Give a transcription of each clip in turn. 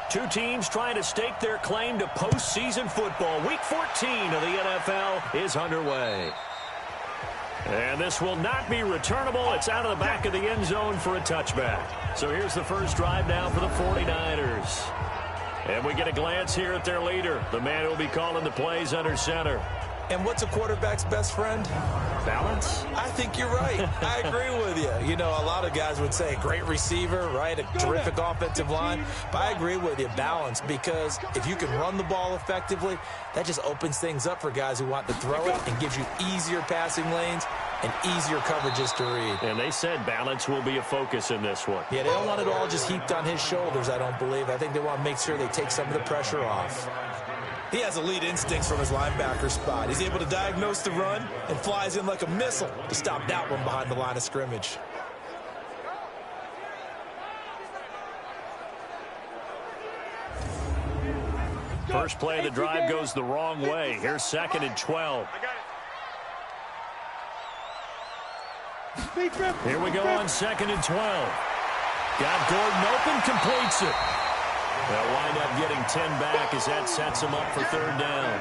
Two teams trying to stake their claim to postseason football. Week 14 of the NFL is underway. And this will not be returnable. It's out of the back of the end zone for a touchback. So here's the first drive now for the 49ers. And we get a glance here at their leader, the man who will be calling the plays under center. And what's a quarterback's best friend? Balance? I think you're right. I agree with you. You know, a lot of guys would say great receiver, right? A terrific offensive line. But I agree with you, balance, because if you can run the ball effectively, that just opens things up for guys who want to throw it and gives you easier passing lanes and easier coverages to read. And they said balance will be a focus in this one. Yeah, they don't want it all just heaped on his shoulders, I don't believe. I think they want to make sure they take some of the pressure off. He has elite instincts from his linebacker spot. He's able to diagnose the run and flies in like a missile to stop that one behind the line of scrimmage. First play of the drive goes the wrong way. Here's 2nd and 12. Here we go on 2nd and 12. Got Gordon open, completes it. They'll wind up getting 10 back as that sets them up for 3rd down.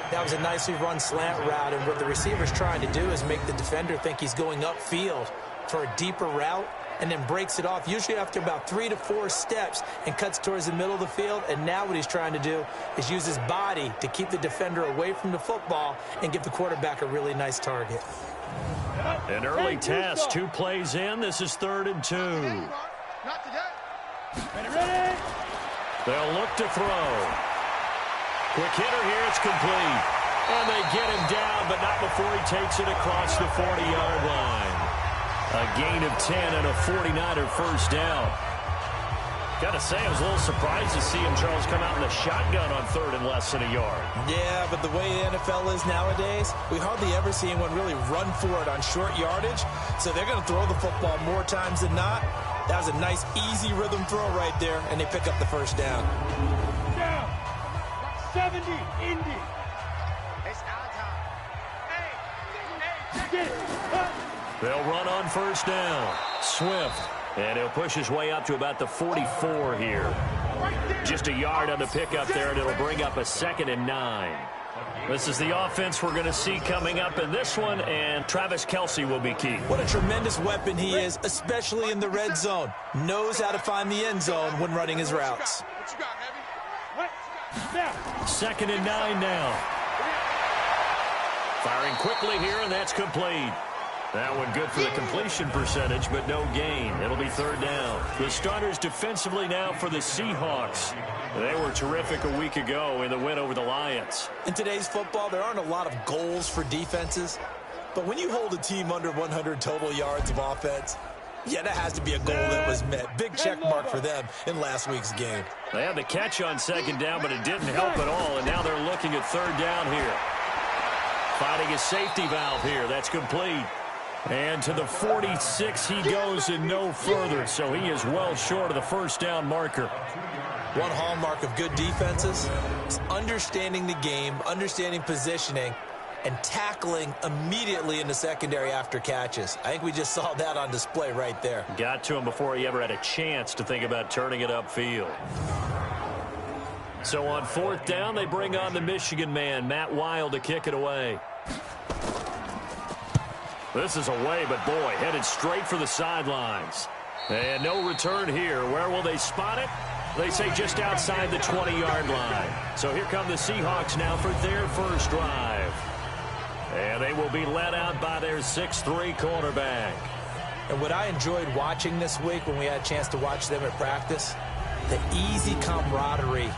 That was a nicely run slant route, and what the receiver's trying to do is make the defender think he's going upfield for a deeper route and then breaks it off, usually after about 3 to 4 steps, and cuts towards the middle of the field. And now what he's trying to do is use his body to keep the defender away from the football and give the quarterback a really nice target. An early test, 2 plays in. This is 3rd and 2. Not today. They'll look to throw. Quick hitter here, it's complete. And they get him down, but not before he takes it across the 40-yard line. A gain of 10 and a 49er first down. Gotta say, I was a little surprised to see him, Charles, come out in the shotgun on 3rd and less than a yard. Yeah, but the way the NFL is nowadays, we hardly ever see anyone really run for it on short yardage. So they're going to throw the football more times than not. That was a nice, easy rhythm throw right there, and they pick up the first down. Down. 70, Indy. It's our time. Hey, get it. They'll run on first down. Swift. And he'll push his way up to about the 44 here. Just a yard on the pickup there, and it'll bring up a 2nd and 9. This is the offense we're going to see coming up in this one, and Travis Kelce will be key. What a tremendous weapon he is, especially in the red zone. Knows how to find the end zone when running his routes. What you got, Heavy? 2nd and 9 now. Firing quickly here, and that's complete. That one good for the completion percentage, but no gain. It'll be 3rd down. The starters defensively now for the Seahawks. They were terrific a week ago in the win over the Lions. In today's football, there aren't a lot of goals for defenses. But when you hold a team under 100 total yards of offense, yeah, that has to be a goal that was met. Big check mark for them in last week's game. They had the catch on 2nd down, but it didn't help at all, and now they're looking at 3rd down here. Finding a safety valve here. That's complete. And to the 46 he goes and no further, so he is well short of the first down marker. One hallmark of good defenses is understanding the game, understanding positioning, and tackling immediately in the secondary after catches. I think we just saw that on display right there. Got to him before he ever had a chance to think about turning it upfield. So on 4th down, they bring on the Michigan man, Matt Wild, to kick it away. This is away, but boy, headed straight for the sidelines. And no return here. Where will they spot it? They say just outside the 20-yard line. So here come the Seahawks now for their first drive. And they will be led out by their 6'3" quarterback. And what I enjoyed watching this week when we had a chance to watch them at practice, the easy camaraderie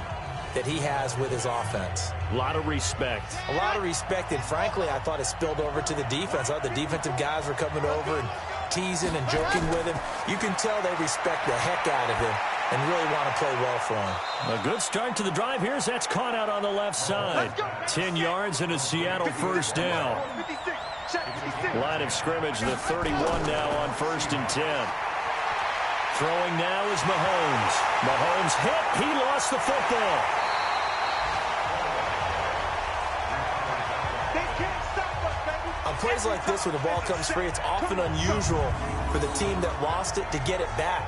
that he has with his offense. A lot of respect. A lot of respect, and frankly, I thought it spilled over to the defense. The defensive guys were coming over and teasing and joking with him. You can tell they respect the heck out of him and really want to play well for him. A good start to the drive here as that's caught out on the left side. 10 yards and a Seattle first down. Line of scrimmage, the 31 now on 1st and 10. Throwing now is Mahomes. Mahomes hit. He lost the football. On plays like this, when the ball comes free, it's often unusual for the team that lost it to get it back.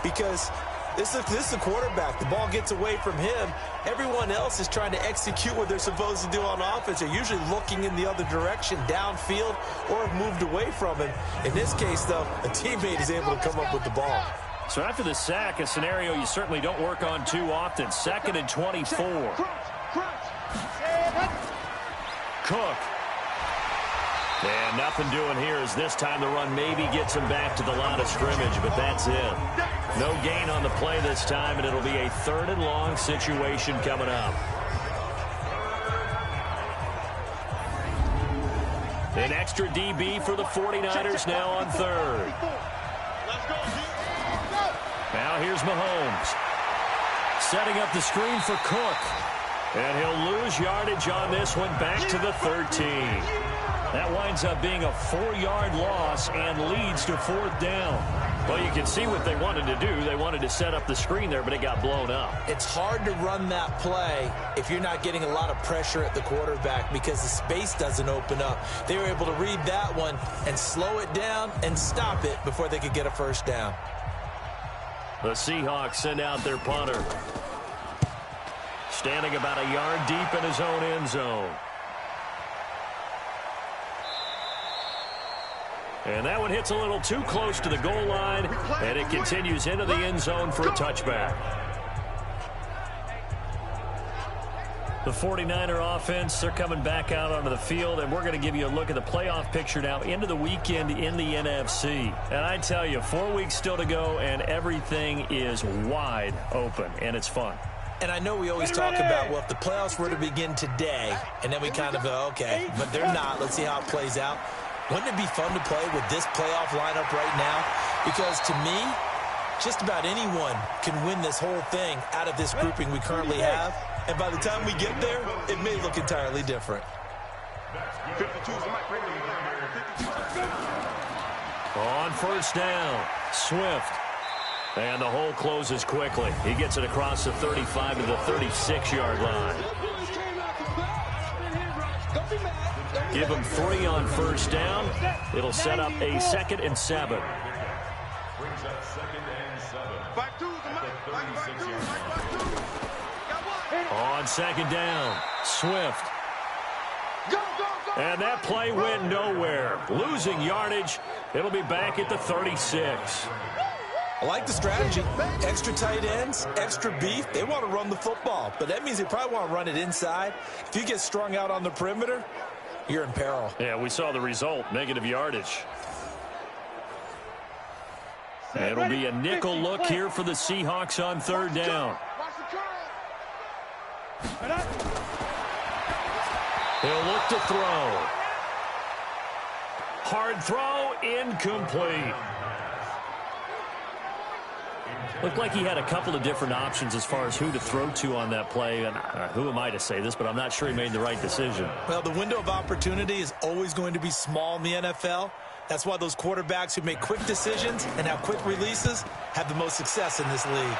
Because This is the quarterback. The ball gets away from him. Everyone else is trying to execute what they're supposed to do on offense. They're usually looking in the other direction, downfield, or have moved away from him. In this case, though, a teammate is able to come up with the ball. So after the sack, a scenario you certainly don't work on too often. 2nd and 24. Cook. And nothing doing here as this time the run maybe gets him back to the line of scrimmage, but that's it. No gain on the play this time, and it'll be a 3rd and long situation coming up. An extra DB for the 49ers now on 3rd. Now here's Mahomes. Setting up the screen for Cook. And he'll lose yardage on this one back to the 13. That winds up being a 4-yard loss and leads to 4th down. Well, you can see what they wanted to do. They wanted to set up the screen there, but it got blown up. It's hard to run that play if you're not getting a lot of pressure at the quarterback because the space doesn't open up. They were able to read that one and slow it down and stop it before they could get a 1st down. The Seahawks send out their punter. Standing about a yard deep in his own end zone. And that one hits a little too close to the goal line, and it continues into the end zone for a touchback. The 49er offense, they're coming back out onto the field, and we're going to give you a look at the playoff picture now into the weekend in the NFC. And I tell you, 4 weeks still to go, and everything is wide open, and it's fun. And I know we always talk about, well, if the playoffs were to begin today, and then we kind of go, okay, but they're not. Let's see how it plays out. Wouldn't it be fun to play with this playoff lineup right now? Because to me, just about anyone can win this whole thing out of this grouping we currently have. And by the time we get there, it may look entirely different. On 1st down, Swift. And the hole closes quickly. He gets it across the 35 to the 36-yard line. Give him 3 on 1st down. It'll set up a 2nd and 7. On 2nd down, Swift. And that play went nowhere. Losing yardage. It'll be back at the 36. I like the strategy. Extra tight ends, extra beef. They want to run the football, but that means they probably want to run it inside. If you get strung out on the perimeter, you're in peril. Yeah, we saw the result, negative yardage. And it'll be a nickel look here for the Seahawks on 3rd down. He'll look to throw. Hard throw, incomplete. Looked like he had a couple of different options as far as who to throw to on that play. And who am I to say this, but I'm not sure he made the right decision. Well, the window of opportunity is always going to be small in the NFL. That's why those quarterbacks who make quick decisions and have quick releases have the most success in this league.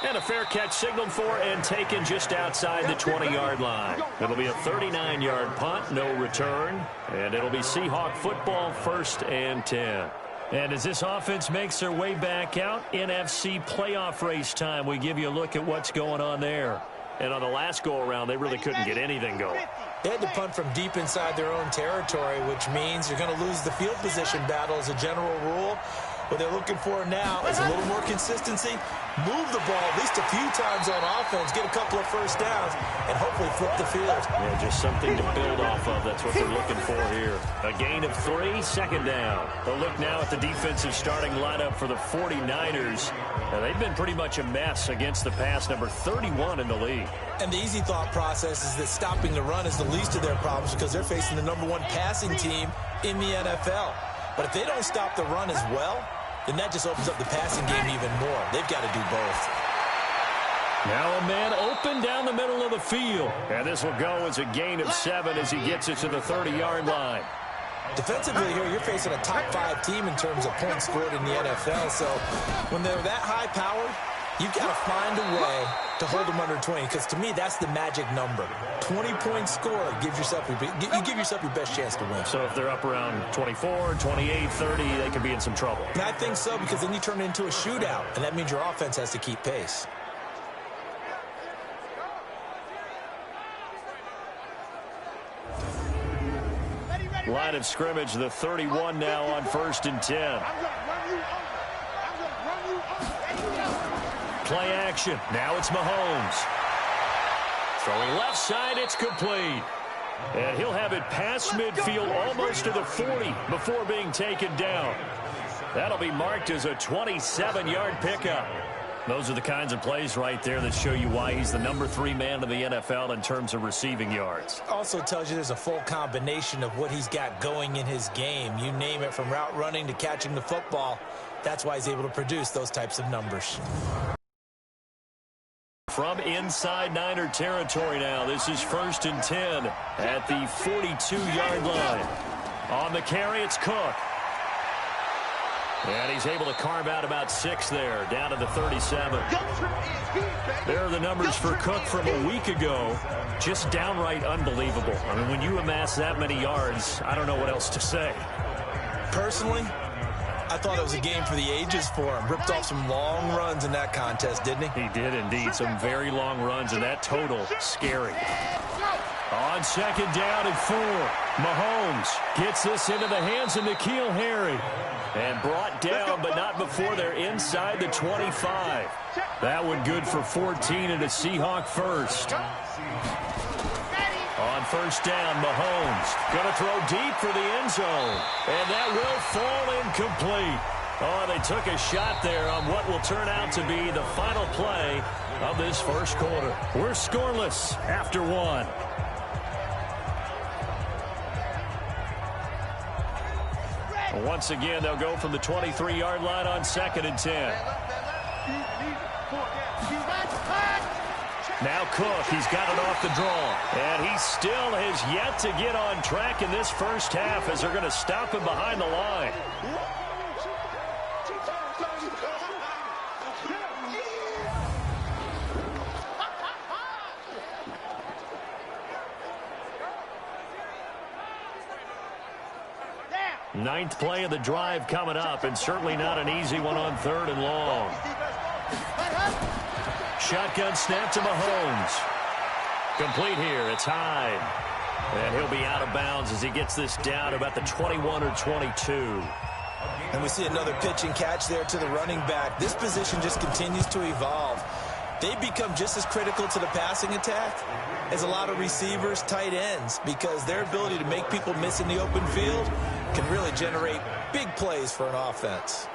And a fair catch signaled for and taken just outside the 20-yard line. It'll be a 39-yard punt, no return. And it'll be Seahawk football, 1st and 10. And as this offense makes their way back out, NFC playoff race time, we give you a look at what's going on there. And on the last go-around, they really couldn't get anything going. They had to punt from deep inside their own territory, which means you're going to lose the field position battle as a general rule. What they're looking for now is a little more consistency, move the ball at least a few times on offense, get a couple of 1st downs, and hopefully flip the field. Yeah, just something to build off of. That's what they're looking for here. A gain of 3, 2nd down. A look now at the defensive starting lineup for the 49ers. Now, they've been pretty much a mess against the pass, number 31 in the league. And the easy thought process is that stopping the run is the least of their problems because they're facing the #1 passing team in the NFL. But if they don't stop the run as well, then that just opens up the passing game even more. They've got to do both. Now a man open down the middle of the field. And this will go as a gain of 7 as he gets it to the 30-yard line. Defensively here, you're facing a top 5 team in terms of points scored in the NFL. So when they're that high-powered, You've got to find a way to hold them under 20, because to me, that's the magic number. 20-point score, you give yourself your best chance to win. So if they're up around 24, 28, 30, they could be in some trouble. And I think so, because then you turn it into a shootout, and that means your offense has to keep pace. Line of scrimmage, the 31 now on 1st and 10. Play action. Now it's Mahomes. Throwing left side, it's complete. And he'll have it past midfield almost to the 40 before being taken down. That'll be marked as a 27-yard pickup. Those are the kinds of plays right there that show you why he's the number 3 man in the NFL in terms of receiving yards. Also tells you there's a full combination of what he's got going in his game. You name it, from route running to catching the football. That's why he's able to produce those types of numbers. From inside Niner territory now, this is 1st and 10 at the 42-yard line. On the carry, it's Cook. And he's able to carve out about 6 there, down to the 37. There are the numbers for Cook from a week ago. Just downright unbelievable. I mean, when you amass that many yards, I don't know what else to say. Personally, I thought it was a game for the ages for him. Ripped off some long runs in that contest, didn't he? He did indeed. Some very long runs, and that total, scary. On 2nd down and 4, Mahomes gets this into the hands of N'Keal Harry. And brought down, but not before they're inside the 25. That one good for 14 and a Seahawk first. On 1st down, Mahomes going to throw deep for the end zone. And that will fall incomplete. Oh, they took a shot there on what will turn out to be the final play of this first quarter. We're scoreless after 1. Once again, they'll go from the 23-yard line on 2nd and 10. Now Cook, he's got it off the draw. And he still has yet to get on track in this first half as they're going to stop him behind the line. Ninth play of the drive coming up, and certainly not an easy one on 3rd and long. Shotgun snap to Mahomes. Complete here. It's Hyde. And he'll be out of bounds as he gets this down about the 21 or 22. And we see another pitch and catch there to the running back. This position just continues to evolve. They become just as critical to the passing attack as a lot of receivers, tight ends, because their ability to make people miss in the open field can really generate big plays for an offense.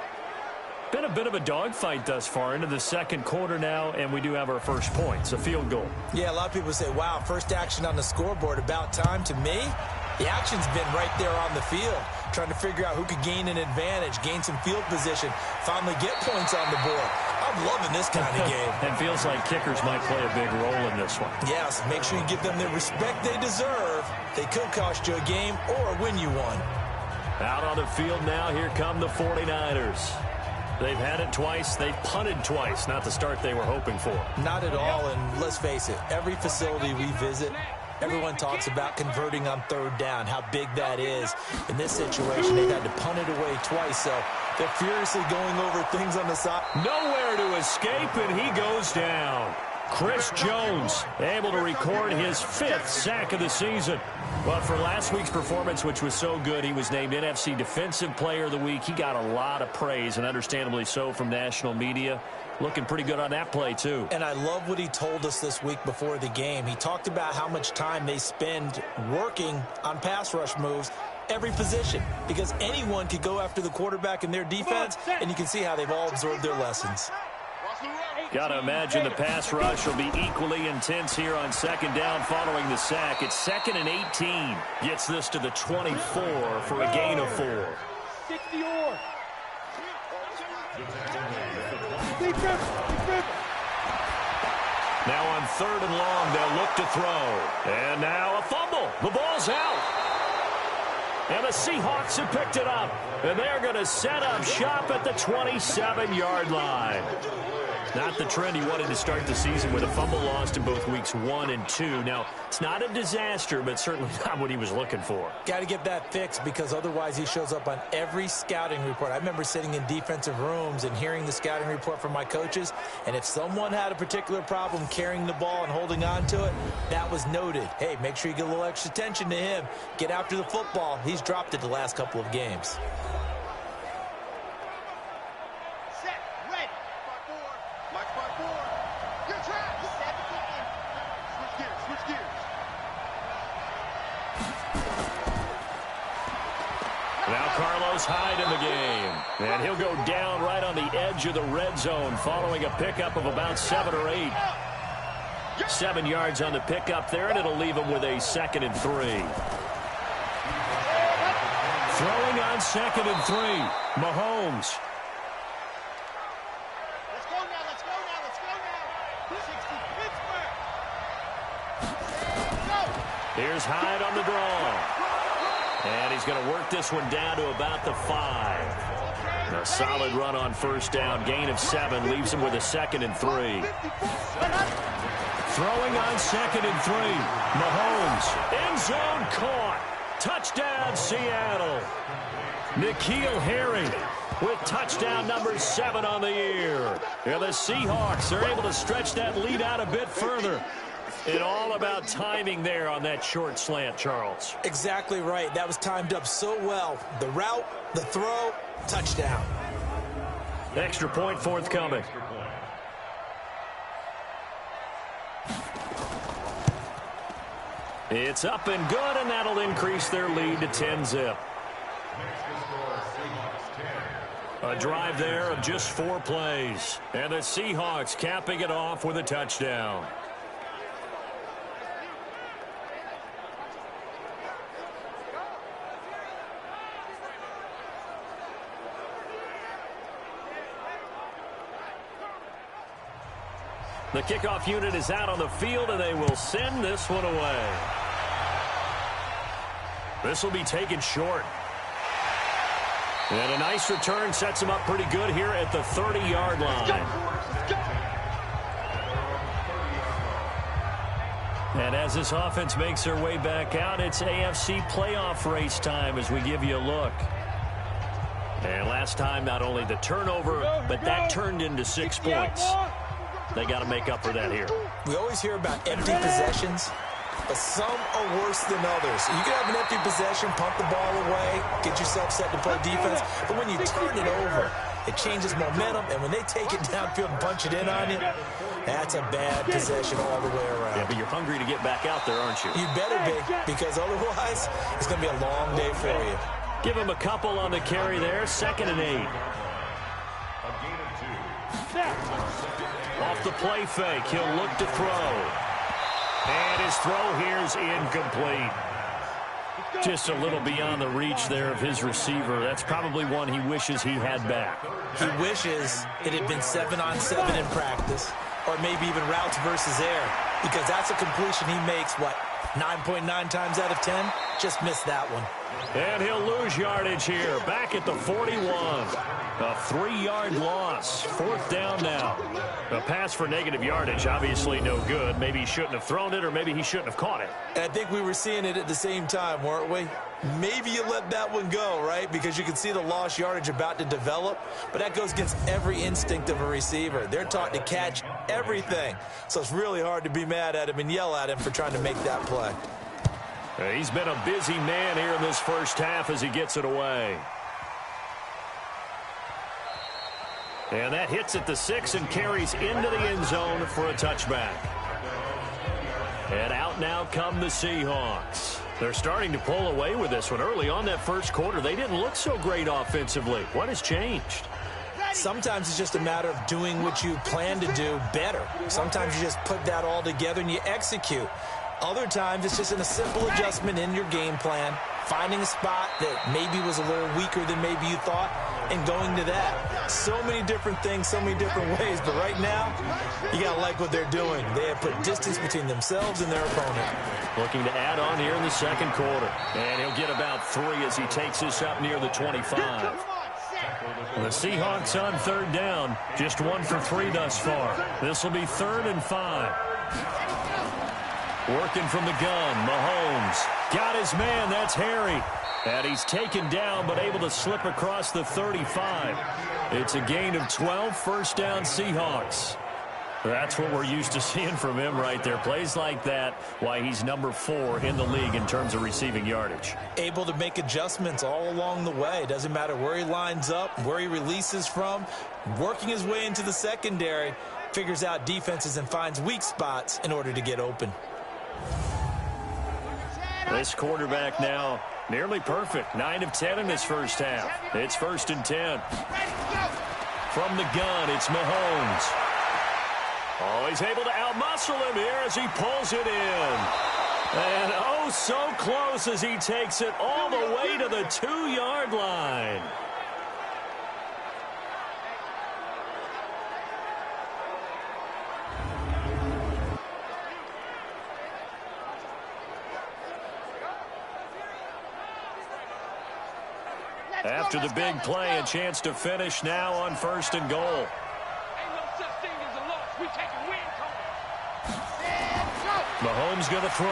Been a bit of a dogfight thus far into the 2nd quarter now, and we do have our first points, a field goal. Yeah, a lot of people say, wow, first action on the scoreboard, about time. To me, the action's been right there on the field, trying to figure out who could gain an advantage, gain some field position, finally get points on the board. I'm loving this kind of game. And feels like kickers might play a big role in this one. Yes, make sure you give them the respect they deserve. They could cost you a game or win you one. Out on the field now, here come the 49ers. They've had it twice. They've punted twice. Not the start they were hoping for. Not at all, and let's face it, every facility we visit, everyone talks about converting on 3rd down, how big that is. In this situation, they've had to punt it away twice, so they're furiously going over things on the side. Nowhere to escape, and he goes down. Chris Jones able to record his 5th sack of the season. But for last week's performance, which was so good, he was named NFC Defensive Player of the Week. He got a lot of praise, and understandably so, from national media. Looking pretty good on that play, too. And I love what he told us this week before the game. He talked about how much time they spend working on pass rush moves, every position, because anyone could go after the quarterback in their defense, and you can see how they've all absorbed their lessons. Got to imagine the pass rush will be equally intense here on 2nd down following the sack. It's 2nd and 18. Gets this to the 24 for a gain of 4. 60 or. Now on 3rd and long, they'll look to throw. And now a fumble. The ball's out. And the Seahawks have picked it up. And they're going to set up shop at the 27-yard line. Not the trend he wanted to start the season with a fumble lost in both weeks 1 and 2. Now, it's not a disaster, but certainly not what he was looking for. Got to get that fixed because otherwise he shows up on every scouting report. I remember sitting in defensive rooms and hearing the scouting report from my coaches, and if someone had a particular problem carrying the ball and holding on to it, that was noted. Hey, make sure you get a little extra attention to him. Get after the football. He's dropped it the last couple of games. Hyde in the game, and he'll go down right on the edge of the red zone following a pickup of about 7 or 8. 7 yards on the pickup there, and it'll leave him with a 2nd and 3. Throwing on 2nd and 3, Mahomes. Let's go now, let's go now, let's go now. 60 Pittsburgh. Go. Here's Hyde on the draw. And he's going to work this one down to about the 5. A solid run on first down. Gain of 7 leaves him with a 2nd and 3. Throwing on 2nd and 3. Mahomes. End zone caught. Touchdown, Seattle. N'Keal Harry with touchdown number 7 on the year. And the Seahawks are able to stretch that lead out a bit further. It's all about timing there on that short slant, Charles. Exactly right. That was timed up so well. The route, the throw, touchdown. Extra point forthcoming. It's up and good, and that'll increase their lead to 10-zip. A drive there of just 4 plays. And the Seahawks capping it off with a touchdown. The kickoff unit is out on the field, and they will send this one away. This will be taken short. And a nice return sets him up pretty good here at the 30-yard line. And as this offense makes their way back out, it's AFC playoff race time as we give you a look. And last time, not only the turnover, but that turned into 6 points. They got to make up for that here. We always hear about empty possessions, but some are worse than others. You can have an empty possession, pump the ball away, get yourself set to play defense, but when you turn it over, it changes momentum, and when they take it downfield and punch it in on you, that's a bad possession all the way around. Yeah, but you're hungry to get back out there, aren't you? You better be, because otherwise, it's going to be a long day for you. Give him a couple on the carry there, 2nd and 8. Off the play fake, he'll look to throw. And his throw here's incomplete. Just a little beyond the reach there of his receiver. That's probably one he wishes he had back. He wishes it had been 7-on-7 in practice, or maybe even routes versus air, because that's a completion he makes, 9.9 times out of 10? Just missed that one. And he'll lose yardage here, back at the 41. A 3-yard loss. 4th down now. A pass for negative yardage, obviously no good. Maybe he shouldn't have thrown it, or maybe he shouldn't have caught it. And I think we were seeing it at the same time, weren't we? Maybe you let that one go, right? Because you can see the lost yardage about to develop. But that goes against every instinct of a receiver. They're taught to catch everything. So it's really hard to be mad at him and yell at him for trying to make that play. He's been a busy man here in this first half as he gets it away. And that hits at the 6 and carries into the end zone for a touchback. And out now come the Seahawks. They're starting to pull away with this one. Early on that first quarter, they didn't look so great offensively. What has changed? Sometimes it's just a matter of doing what you plan to do better. Sometimes you just put that all together and you execute. Other times it's just a simple adjustment in your game plan. finding a spot that maybe was a little weaker than maybe you thought, and going to that. So many different things, so many different ways, but right now, you got to like what they're doing. They have put distance between themselves and their opponent. Looking to add on here in the second quarter. And he'll get about 3 as he takes this up near the 25. The Seahawks on third down, just 1 for 3 thus far. This will be 3rd and 5. Working from the gun, Mahomes. Got his man, that's Harry. And he's taken down, but able to slip across the 35. It's a gain of 12, first down Seahawks. That's what we're used to seeing from him right there. Plays like that, why he's number 4 in the league in terms of receiving yardage. Able to make adjustments all along the way. Doesn't matter where he lines up, where he releases from. Working his way into the secondary, figures out defenses and finds weak spots in order to get open. This quarterback now nearly perfect. 9 of 10 in this first half. It's 1st and 10. From the gun, it's Mahomes. Oh, he's able to outmuscle him here as he pulls it in. And oh, so close as he takes it all the way to the 2-yard line. After the big play, a chance to finish now on 1st and goal. Mahomes going to throw.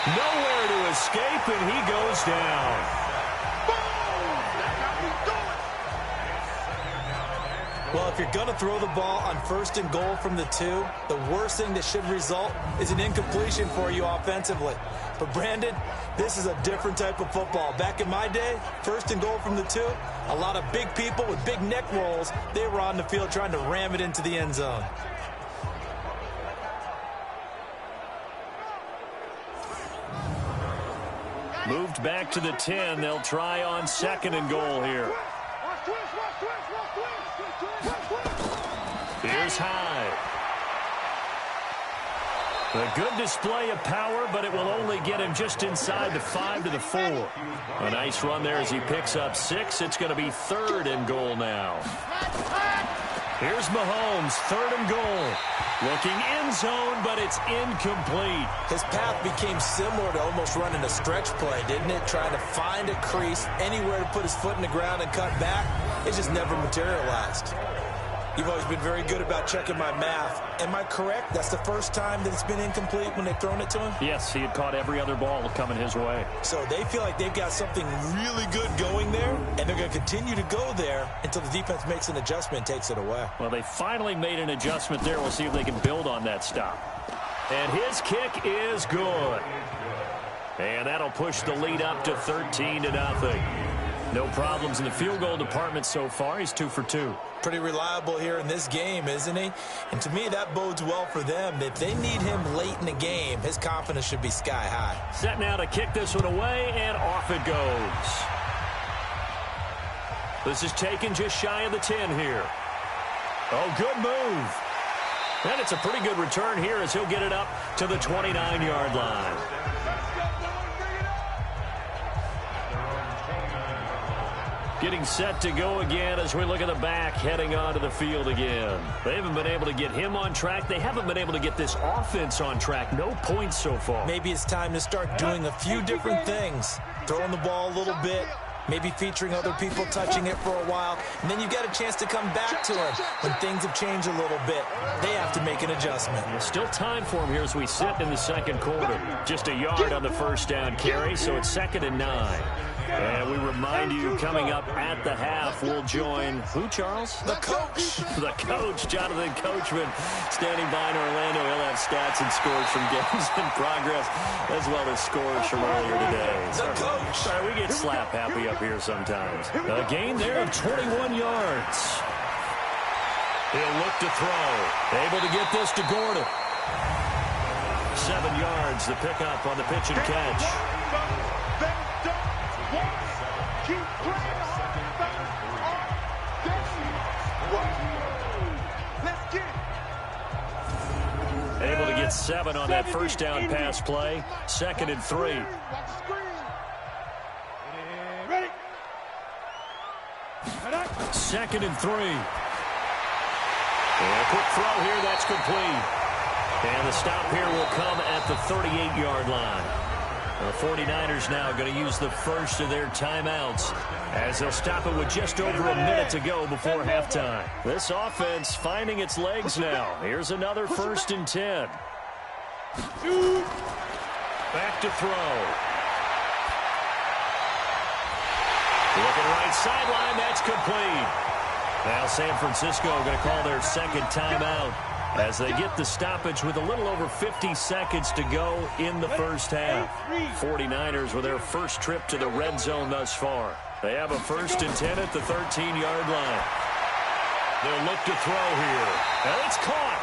Nowhere to escape, and he goes down. Well, if you're going to throw the ball on 1st and goal from the 2, the worst thing that should result is an incompletion for you offensively. But, Brandon, this is a different type of football. Back in my day, 1st and goal from the 2, a lot of big people with big neck rolls, they were on the field trying to ram it into the end zone. Moved back to the 10. They'll try on 2nd and goal here. Here's Hyde. A good display of power, but it will only get him just inside the 5 to the 4. A nice run there as he picks up 6. It's going to be 3rd and goal now. Here's Mahomes, 3rd and goal. Looking end zone, but it's incomplete. His path became similar to almost running a stretch play, didn't it? Trying to find a crease, anywhere to put his foot in the ground and cut back. It just never materialized. You've always been very good about checking my math. Am I correct? That's the first time that it's been incomplete when they've thrown it to him? Yes, he had caught every other ball coming his way. So they feel like they've got something really good going there, and they're going to continue to go there until the defense makes an adjustment and takes it away. Well, they finally made an adjustment there. We'll see if they can build on that stop. And his kick is good. And that'll push the lead up to 13-0. No problems in the field goal department so far. He's 2 for 2. Pretty reliable here in this game, isn't he? And to me, that bodes well for them. If they need him late in the game, his confidence should be sky high. Set now to kick this one away, and off it goes. This is taken just shy of the 10 here. Oh, good move. And it's a pretty good return here as he'll get it up to the 29-yard line. Getting set to go again as we look at the back heading onto the field again. They haven't been able to get him on track. They haven't been able to get this offense on track. No points so far. Maybe it's time to start doing a few different things. Throwing the ball a little bit. Maybe featuring other people touching it for a while. And then you get a chance to come back to him when things have changed a little bit. They have to make an adjustment. There's still time for him here as we sit in the second quarter. Just a yard on the first down carry, so it's 2nd and 9. And we remind you, coming up at the half, we'll join who, Charles? The coach. The coach, Jonathan Coachman, standing by in Orlando. He'll have stats and scores from games in progress, as well as scores from earlier today. The coach. Sorry, we get slap happy up here sometimes. A gain there of 21 yards. He'll look to throw. Able to get this to Gordon. 7 yards, the pickup on the pitch and catch. Able to get 7 on that first down pass play. 2nd and 3. Ready. 2nd and 3. And a quick throw here. That's complete. And the stop here will come at the 38-yard line. The 49ers now going to use the first of their timeouts as they'll stop it with just over a minute to go before halftime. This offense finding its legs now. Here's another 1st and 10. Back to throw. Looking right sideline. That's complete. Now San Francisco going to call their 2nd timeout as they get the stoppage with a little over 50 seconds to go in the first half. 49ers with their first trip to the red zone thus far. They have a 1st and 10 at the 13-yard line. They'll look to throw here. And it's caught.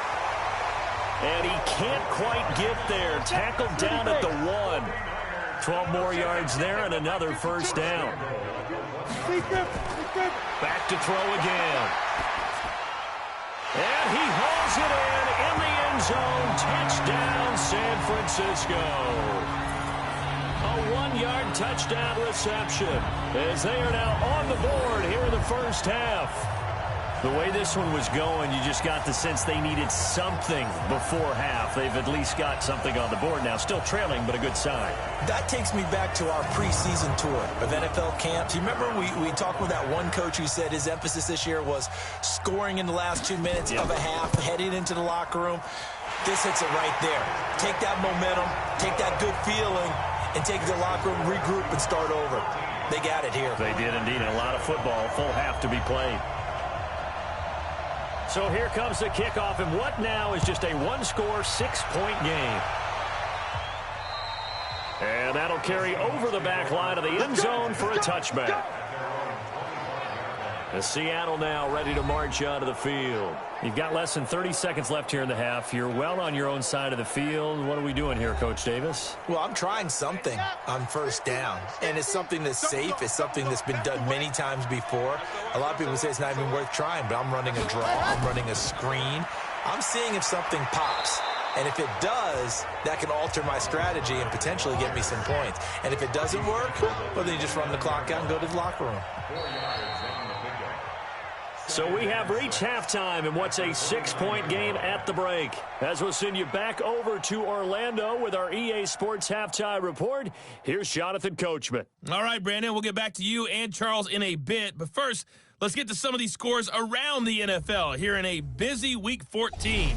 And he can't quite get there. Tackled down at the 1. 12 more yards there and another first down. Back to throw again. And he hauls it in the end zone. Touchdown, San Francisco. A 1-yard touchdown reception as they are now on the board here in the first half. The way this one was going, you just got the sense they needed something before half. They've at least got something on the board now. Still trailing, but a good sign. That takes me back to our preseason tour of NFL camps. You remember we talked with that one coach who said his emphasis this year was scoring in the last 2 minutes of a half, heading into the locker room. This hits it right there. Take that momentum, take that good feeling, and take it to the locker room, regroup, and start over. They got it here. They did indeed. A lot of football, full half to be played. So here comes the kickoff, and what now is just a 1-score, 6-point game. And that'll carry over the back line of the end zone for a touchback. The Seattle now ready to march onto the field. You've got less than 30 seconds left here in the half. You're well on your own side of the field. What are we doing here, Coach Davis? Well, I'm trying something on first down, and it's something that's safe. It's something that's been done many times before. A lot of people say it's not even worth trying, but I'm running a draw. I'm running a screen. I'm seeing if something pops. And if it does, that can alter my strategy and potentially get me some points. And if it doesn't work, well, then you just run the clock out and go to the locker room. So we have reached halftime in what's a 6-point game at the break. As we'll send you back over to Orlando with our EA Sports Halftime Report, here's Jonathan Coachman. All right, Brandon, we'll get back to you and Charles in a bit. But first, let's get to some of these scores around the NFL here in a busy Week 14.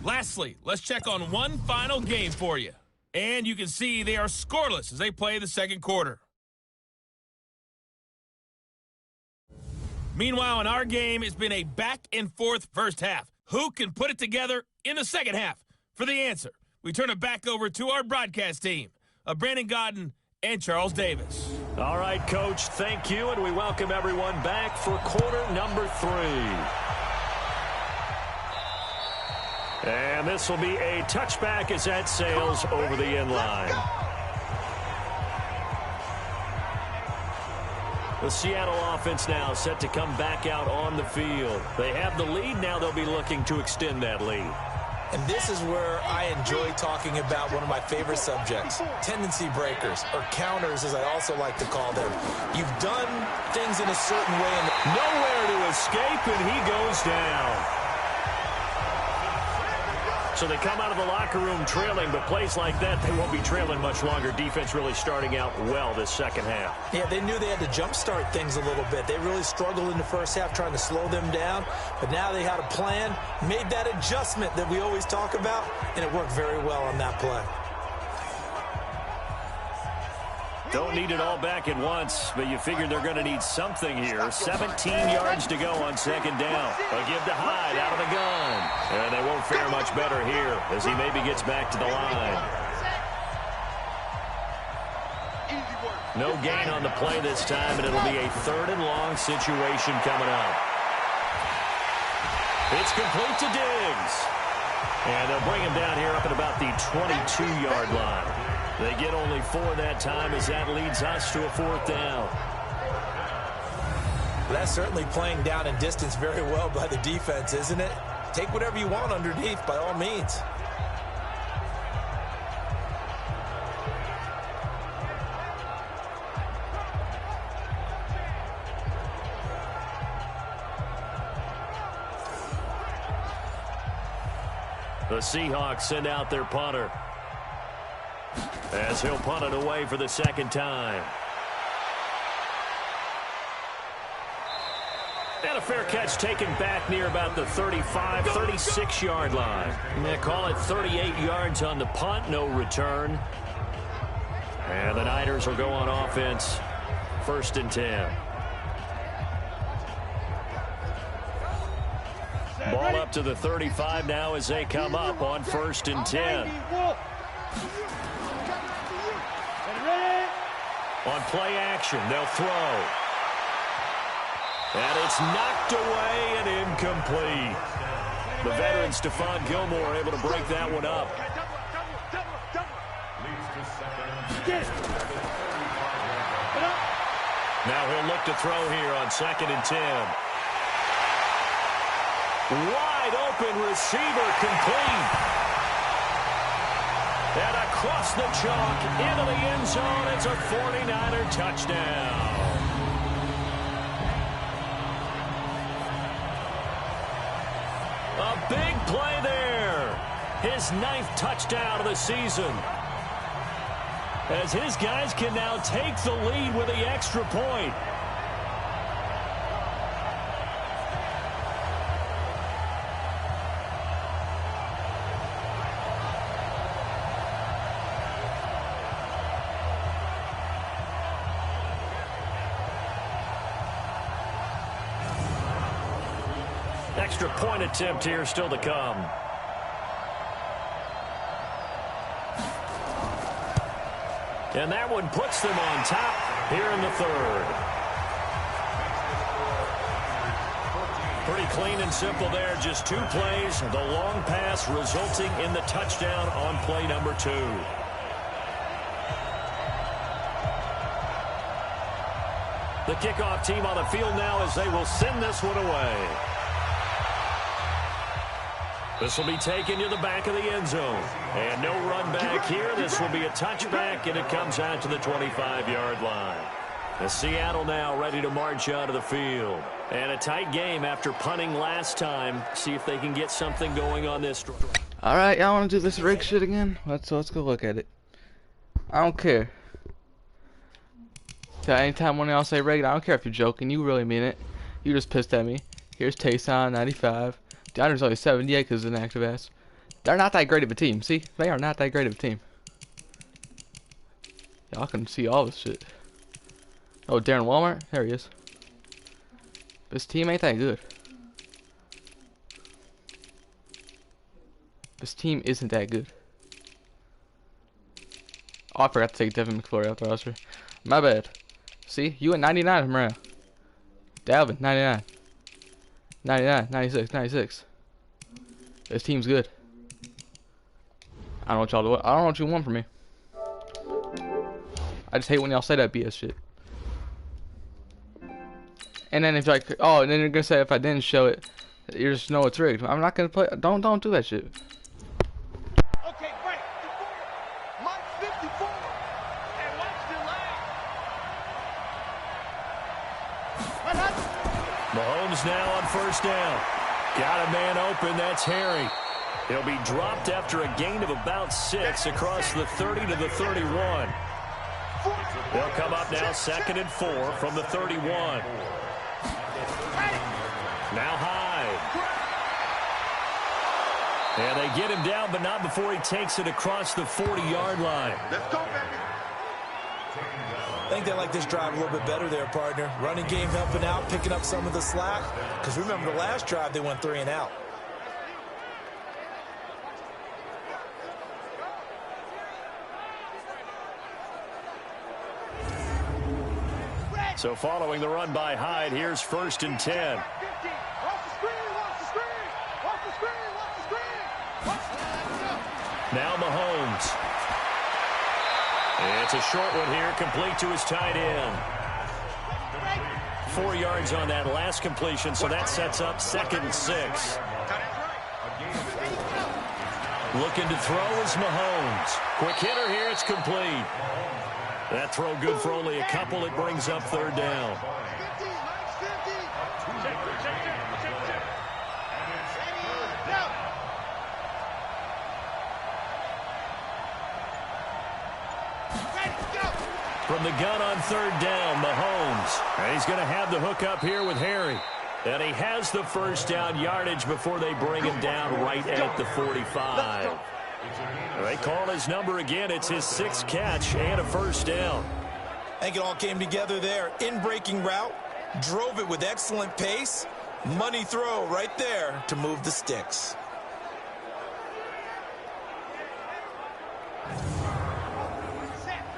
Lastly, let's check on one final game for you. And you can see they are scoreless as they play the second quarter. Meanwhile, in our game, it's been a back-and-forth first half. Who can put it together in the second half? For the answer, we turn it back over to our broadcast team of Brandon Godden and Charles Davis. All right, Coach, thank you, and we welcome everyone back for quarter number 3. And this will be a touchback as that sails over the end line. The Seattle offense now set to come back out on the field. They have the lead. Now they'll be looking to extend that lead. And this is where I enjoy talking about one of my favorite subjects, tendency breakers, or counters as I also like to call them. You've done things in a certain way. And nowhere to escape, and he goes down. So they come out of the locker room trailing, but plays like that, they won't be trailing much longer. Defense really starting out well this second half. Yeah, they knew they had to jumpstart things a little bit. They really struggled in the first half trying to slow them down, but now they had a plan, made that adjustment that we always talk about, and it worked very well on that play. Don't need it all back at once, but you figure they're going to need something here. 17 yards to go on second down. A give to Hyde out of the gun. And they won't fare much better here as he maybe gets back to the line. No gain on the play this time, and it'll be a 3rd and long situation coming up. It's complete to Diggs. And they'll bring him down here up at about the 22-yard line. They get only 4 that time as that leads us to a 4th down. That's certainly playing down in distance very well by the defense, isn't it? Take whatever you want underneath, by all means. The Seahawks send out their punter as he'll punt it away for the 2nd time. And a fair catch taken back near about the 35, 36-yard line. They call it 38 yards on the punt, no return. And the Niners will go on offense, 1st and 10. Ball up to the 35 now as they come up on 1st and 10. On play action, they'll throw. And it's knocked away and incomplete. The veteran Stephon Gilmore able to break that one up. Now he'll look to throw here on 2nd and 10. Wide open receiver, complete. And across the chalk into the end zone. It's a 49er touchdown. A big play there. His 9th touchdown of the season. As his guys can now take the lead with the extra point. Extra point attempt here still to come. And that one puts them on top here in the 3rd. Pretty clean and simple there. Just 2 plays. The long pass resulting in the touchdown on play number 2. The kickoff team on the field now as they will send this one away. This will be taken to the back of the end zone. And no run back here. This will be a touchback, and it comes out to the 25-yard line. The Seattle now ready to march out of the field. And a tight game after punting last time. See if they can get something going on this. All right, y'all want to do this rig shit again? Let's go look at it. I don't care. So anytime one of y'all say rig, I don't care if you're joking. You really mean it. You just pissed at me. Here's Taysom, 95. Diners only 78 because of an active ass. They're not that great of a team. See? They are not that great of a team. Y'all can see all this shit. Oh, Darren Walmart? There he is. This team ain't that good. This team isn't that good. Oh, I forgot to take Devin McFlurry out the roster. My bad. See? You at 99 from around. Dalvin, 99. 99, 96, 96. This team's good. I don't know what y'all do. I don't know what you want from me. I just hate when y'all say that BS shit. And then if you're like, oh, and then you're gonna say if I didn't show it, you just know it's rigged. I'm not gonna play. Don't do that shit. Okay, break. Mike 54. And watch the line. Mahomes now on 1st down. Got a man open. That's Harry. He'll be dropped after a gain of about 6 across the 30 to the 31. They'll come up now 2nd and 4 from the 31. Now Hyde. And they get him down, but not before he takes it across the 40-yard line. Let's go, baby. I think they like this drive a little bit better there, partner. Running game helping out, picking up some of the slack. Because remember the last drive, they went 3 and out. So following the run by Hyde, here's 1st and 10. Now Mahomes. It's a short one here, complete to his tight end. 4 yards on that last completion, so that sets up 2nd and 6. Looking to throw is Mahomes. Quick hitter here, it's complete. That throw good for only a couple. It brings up 3rd down. From the gun on 3rd down, Mahomes. And he's going to have the hook up here with Harry. And he has the 1st down yardage before they bring him down right at the 45. They call his number again. It's his 6th catch and a 1st down. I think it all came together there. In-breaking route, drove it with excellent pace. Money throw right there to move the sticks.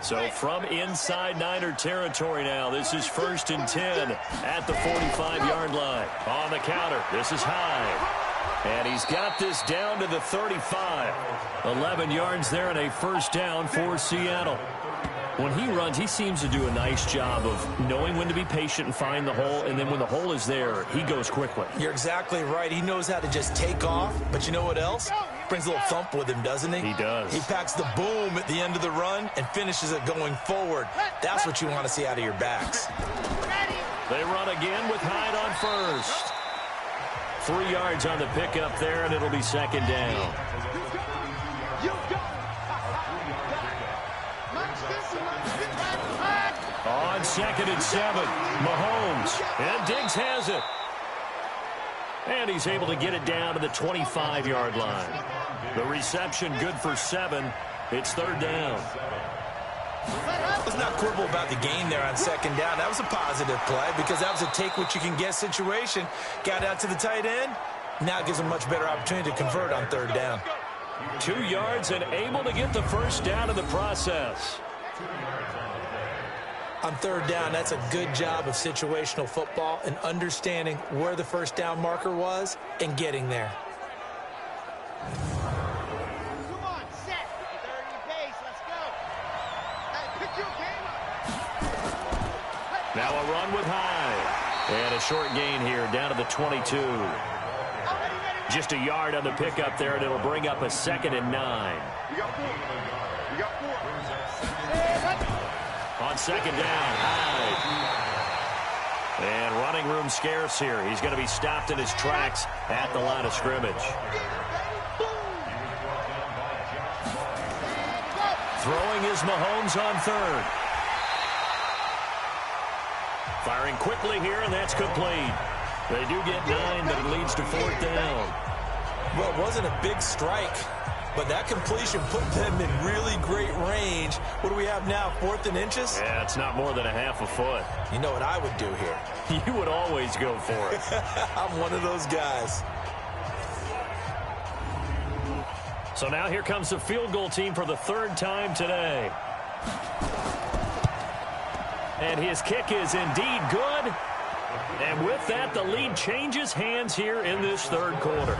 So from inside Niner territory now, this is 1st and 10 at the 45-yard line. On the counter, this is Hyde. And he's got this down to the 35. 11 yards there and a 1st down for Seattle. When he runs, he seems to do a nice job of knowing when to be patient and find the hole, and then when the hole is there, he goes quickly. You're exactly right. He knows how to just take off, but you know what else? Brings a little thump with him, doesn't he? He does. He packs the boom at the end of the run and finishes it going forward. That's what you want to see out of your backs. They run again with Hyde on 1st. 3 yards on the pickup there, and it'll be 2nd down. On 2nd and 7, Mahomes, and Diggs has it. And he's able to get it down to the 25-yard line. The reception good for 7. It's 3rd down. Let's not quibble about the gain there on 2nd down. That was a positive play because that was a take-what-you-can-get situation. Got out to the tight end. Now it gives him a much better opportunity to convert on 3rd down. 2 yards and able to get the 1st down in the process. On 3rd down, that's a good job of situational football and understanding where the 1st down marker was and getting there. Come on, set. They're in your pace. Let's go. Hey, pick your game up. Now a run with Hyde. And a short gain here down to the 22. Just a yard on the pickup there, and it'll bring up a 2nd and 9. You got 4. You got 4. On 2nd down, Hyde. And running room scarce here. He's going to be stopped in his tracks at the line of scrimmage. Throwing is Mahomes on 3rd. Firing quickly here, and that's complete. They do get 9, but it leads to 4th down. Well, it wasn't a big strike, but that completion put them in really great range. What do we have now, 4th and inches? Yeah, it's not more than a half a foot. You know what I would do here? You would always go for it. I'm one of those guys. So now here comes the field goal team for the 3rd time today. And his kick is indeed good. And with that, the lead changes hands here in this 3rd quarter.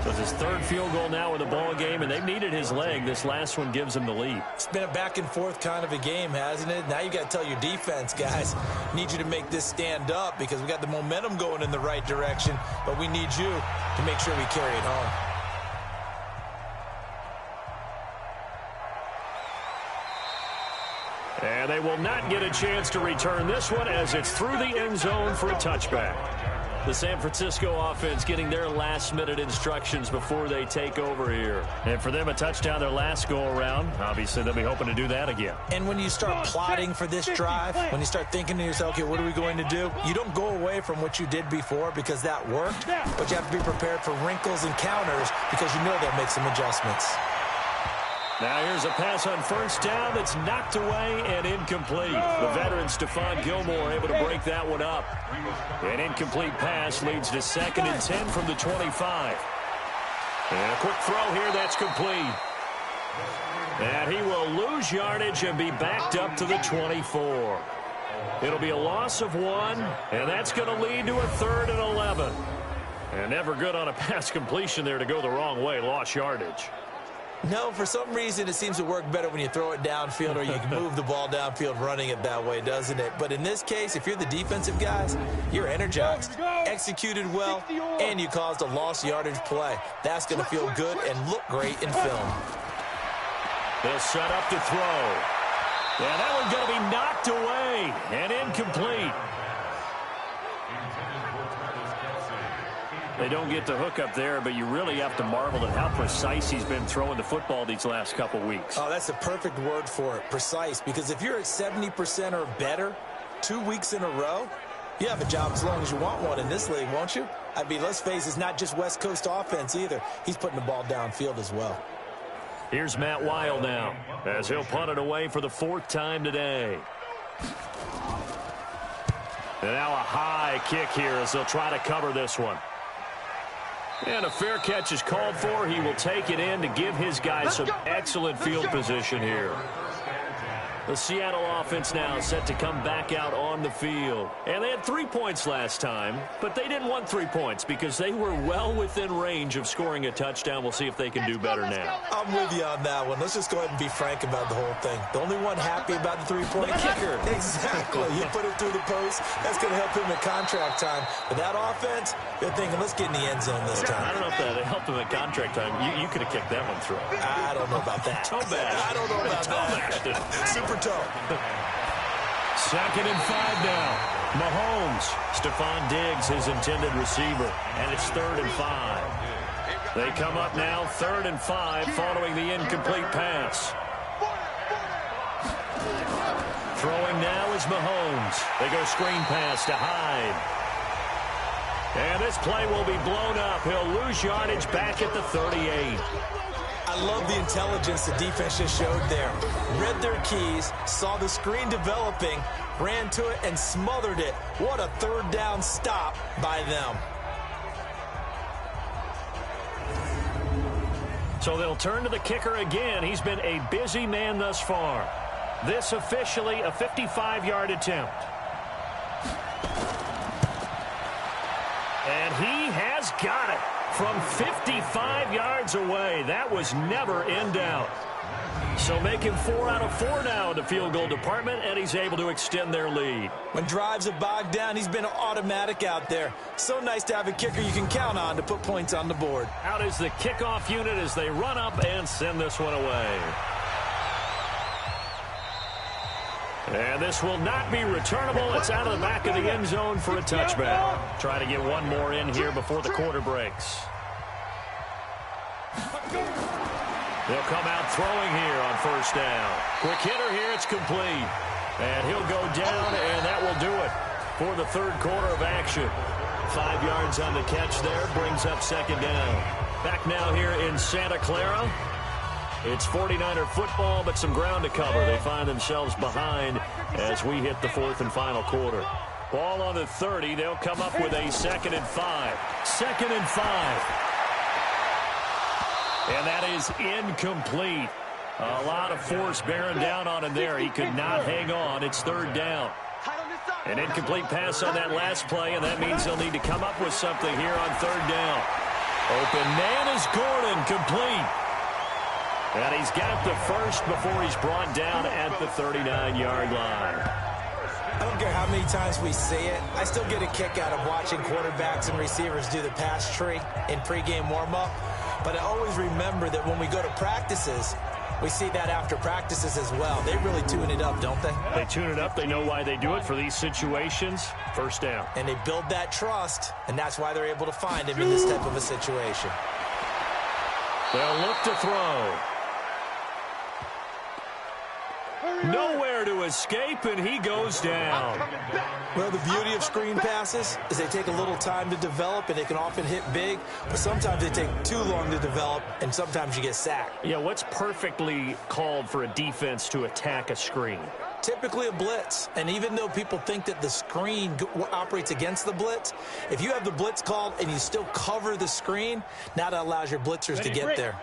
So it's his 3rd field goal now in the ball game, and they've needed his leg. This last one gives him the lead. It's been a back-and-forth kind of a game, hasn't it? Now you got to tell your defense, guys, need you to make this stand up because we got the momentum going in the right direction, but we need you to make sure we carry it home. And they will not get a chance to return this one as it's through the end zone for a touchback. The San Francisco offense getting their last-minute instructions before they take over here. And for them, a touchdown their last go-around. Obviously, they'll be hoping to do that again. And when you start plotting for this drive, when you start thinking to yourself, okay, what are we going to do? You don't go away from what you did before because that worked, but you have to be prepared for wrinkles and counters because you know they'll make some adjustments. Now here's a pass on 1st down that's knocked away and incomplete. The veteran Stephon Gilmore able to break that one up. An incomplete pass leads to 2nd and 10 from the 25. And a quick throw here that's complete. And he will lose yardage and be backed up to the 24. It'll be a loss of 1, and that's going to lead to a 3rd and 11. And never good on a pass completion there to go the wrong way. Lost yardage. No, for some reason it seems to work better when you throw it downfield or you can move the ball downfield running it that way, doesn't it? But in this case, if you're the defensive guys, you're energized, executed well, and you caused a lost yardage play. That's going to feel good and look great in film. They'll set up to throw. And that one's going to be knocked away and incomplete. They don't get the hook up there, but you really have to marvel at how precise he's been throwing the football these last couple weeks. Oh, that's a perfect word for it, precise, because if you're at 70% or better 2 weeks in a row, you have a job as long as you want one in this league, won't you? I mean, let's face it, it's not just West Coast offense either. He's putting the ball downfield as well. Here's Matt Weil now, as he'll punt it away for the 4th time today. And now a high kick here as they'll try to cover this one. And a fair catch is called for. He will take it in to give his guys some excellent field position here. The Seattle offense now set to come back out on the field. And they had 3 points last time, but they didn't want 3 points because they were well within range of scoring a touchdown. We'll see if they can do better now. I'm with you on that one. Let's just go ahead and be frank about the whole thing. The only one happy about the three-point kicker. Exactly. You put it through the post. That's going to help him at contract time. But that offense, they're thinking, let's get in the end zone this time. I don't know if that helped him at contract time. You could have kicked that one through. I don't know about that. Toe bash. I don't know about that. Super toe. 2nd and 5 now. Mahomes. Stephon Diggs, his intended receiver. And it's 3rd and 5. They come up now 3rd and 5 following the incomplete pass. Throwing now is Mahomes. They go screen pass to Hyde. And this play will be blown up. He'll lose yardage back at the 38. I love the intelligence the defense just showed there. Read their keys, saw the screen developing, ran to it, and smothered it. What a 3rd down stop by them. So they'll turn to the kicker again. He's been a busy man thus far. This officially a 55-yard attempt. And he has got it from 55 yards away. That was never in doubt. So making 4 out of 4 now in the field goal department, and he's able to extend their lead. When drives are bogged down, he's been automatic out there. So nice to have a kicker you can count on to put points on the board. Out is the kickoff unit as they run up and send this one away. And this will not be returnable. It's out of the back of the end zone for a touchback. Try to get one more in here before the quarter breaks. They'll come out throwing here on 1st down. Quick hitter here, it's complete. And he'll go down, and that will do it for the 3rd quarter of action. 5 yards on the catch there, brings up 2nd down. Back now here in Santa Clara. It's 49er football, but some ground to cover. They find themselves behind as we hit the 4th and final quarter. Ball on the 30. They'll come up with a 2nd and 5. 2nd and 5. And that is incomplete. A lot of force bearing down on him there. He could not hang on. It's 3rd down. An incomplete pass on that last play, and that means they'll need to come up with something here on 3rd down. Open man is Gordon, complete. And he's got the first before he's brought down at the 39-yard line. I don't care how many times we see it. I still get a kick out of watching quarterbacks and receivers do the pass tree in pregame warm-up. But I always remember that when we go to practices, we see that after practices as well. They really tune it up, don't they? They tune it up. They know why they do it for these situations. 1st down. And they build that trust, and that's why they're able to find him in this type of a situation. They'll look to throw. Nowhere to escape, and he goes down. Well, the beauty of screen passes is they take a little time to develop, and they can often hit big, but sometimes they take too long to develop, and sometimes you get sacked. Yeah, what's perfectly called for a defense to attack a screen? Typically a blitz, and even though people think that the screen operates against the blitz, if you have the blitz called and you still cover the screen, now that allows your blitzers to get there.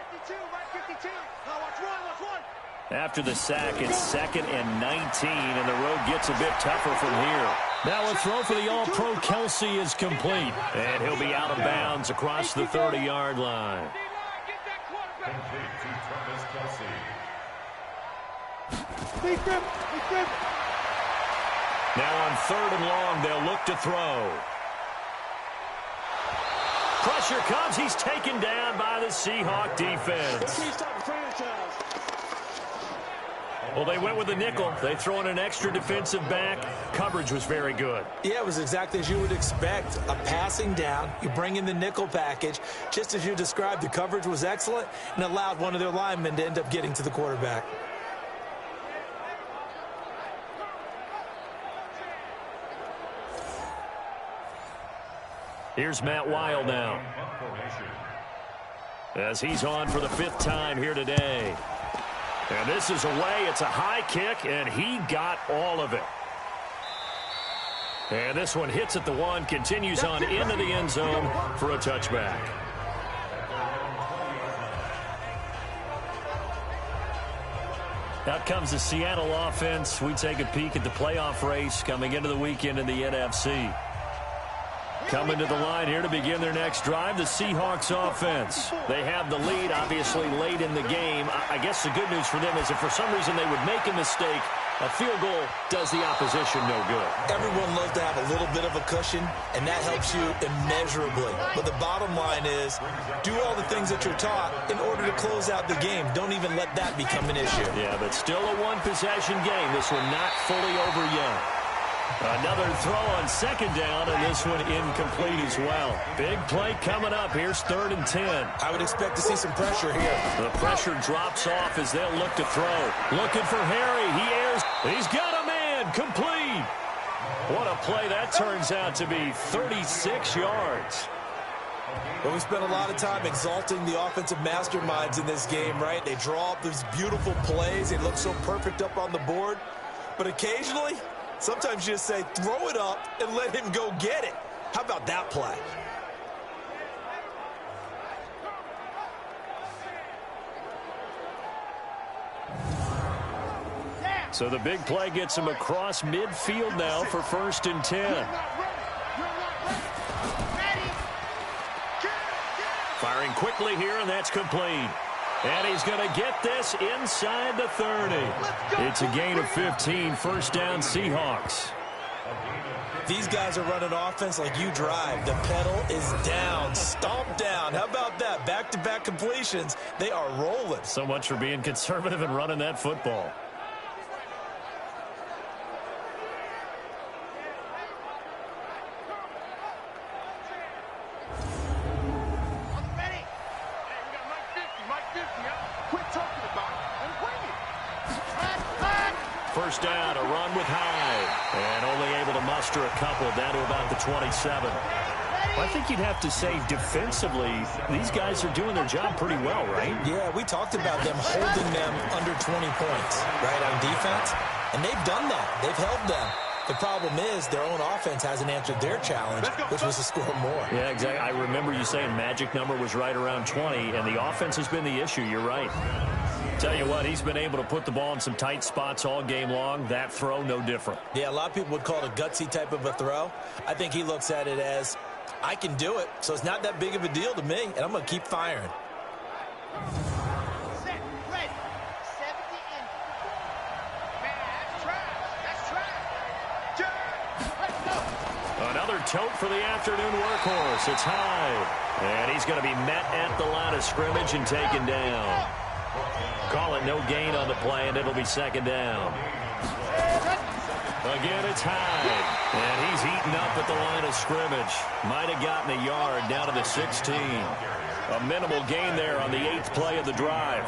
After the sack, it's 2nd and 19, and the road gets a bit tougher from here. Now a throw for the All-Pro Kelsey is complete, and he'll be out of bounds across the 30-yard line. Now on 3rd and long, they'll look to throw. Pressure comes. He's taken down by the Seahawk defense. Well, they went with the nickel. They throw in an extra defensive back. Coverage was very good. Yeah, it was exactly as you would expect. A passing down. You bring in the nickel package. Just as you described, the coverage was excellent and allowed one of their linemen to end up getting to the quarterback. Here's Matt Weil now, as he's on for the 5th time here today. And this is away. It's a high kick, and he got all of it. And this one hits at the 1, continues on into the end zone for a touchback. Out comes the Seattle offense. We take a peek at the playoff race coming into the weekend in the NFC. Coming to the line here to begin their next drive, the Seahawks offense. They have the lead, obviously, late in the game. I guess the good news for them is if for some reason they would make a mistake, a field goal does the opposition no good. Everyone loves to have a little bit of a cushion, and that helps you immeasurably. But the bottom line is, do all the things that you're taught in order to close out the game. Don't even let that become an issue. Yeah, but still a one-possession game. This one not fully over yet. Another throw on 2nd down, and this one incomplete as well. Big play coming up. Here's 3rd and 10. I would expect to see some pressure here. The pressure drops off as they'll look to throw. Looking for Harry. He airs. He's got a man. Complete. What a play that turns out to be. 36 yards. Well, we spent a lot of time exalting the offensive masterminds in this game, right? They draw up these beautiful plays. They look so perfect up on the board. But occasionally, sometimes you just say, throw it up and let him go get it. How about that play? So the big play gets him across midfield now for 1st and 10. Firing quickly here, and that's complete. And he's going to get this inside the 30. It's a gain of 15, 1st down Seahawks. These guys are running offense like you drive. The pedal is down, stomp down. How about that? Back-to-back completions. They are rolling. So much for being conservative and running that football. First down, a run with Hyde. And only able to muster a couple down to about the 27. I think you'd have to say defensively, these guys are doing their job pretty well, right? Yeah, we talked about them holding them under 20 points, right, on defense. And they've done that. They've held them. The problem is their own offense hasn't answered their challenge, which was to score more. Yeah, exactly. I remember you saying magic number was right around 20, and the offense has been the issue. You're right. Tell you what, he's been able to put the ball in some tight spots all game long. That throw, no different. Yeah, a lot of people would call it a gutsy type of a throw. I think he looks at it as, I can do it, so it's not that big of a deal to me, and I'm going to keep firing. Set, ready, 70 in. Man, that's trash. Let's go. Another tote for the afternoon workhorse. It's Hyde. And he's going to be met at the line of scrimmage and taken down. Call it no gain on the play, and it'll be 2nd down. Again, it's Hyde. And he's eaten up at the line of scrimmage. Might have gotten a yard down to the 16. A minimal gain there on the 8th play of the drive.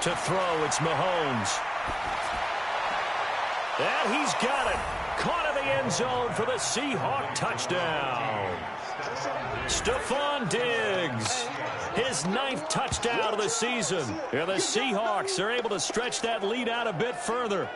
To throw, it's Mahomes. And he's got it. Caught in the end zone for the Seahawk touchdown. Stephon Diggs, his 9th touchdown of the season. And the Seahawks are able to stretch that lead out a bit further.